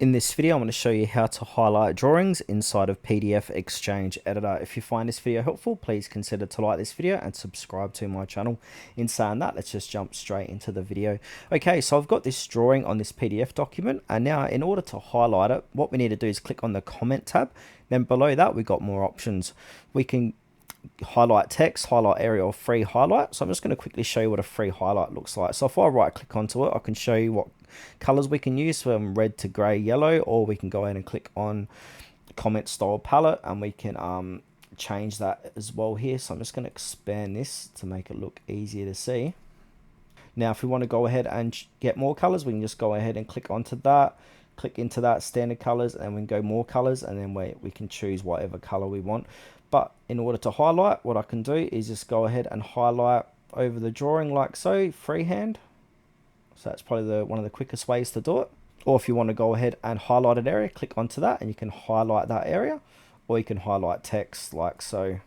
In this video, I'm going to show you how to highlight drawings inside of PDF XChange Editor. If you find this video helpful, please consider to like this video and subscribe to my channel. In saying that, let's just jump straight into the video. Okay, so I've got this drawing on this PDF document, and now in order to highlight it, what we need to do is click on the comment tab. Then below that, we've got more options. We can highlight text, highlight area, or free highlight. So I'm just going to quickly show you what a free highlight looks like. So if I right click onto it, I can show you what colors we can use from red to gray, yellow, or we can go ahead and click on comment style palette and we can change that as well here. So I'm just going to expand this to make it look easier to see. Now if we want to go ahead and get more colors, we can just go ahead and click onto that, click into that standard colors, and we can go more colors, and then we can choose whatever color we want. But in order to highlight, what I can do is just go ahead and highlight over the drawing like so, freehand. So that's probably one of the quickest ways to do it. Or if you want to go ahead and highlight an area, click onto that and you can highlight that area, or you can highlight text like so.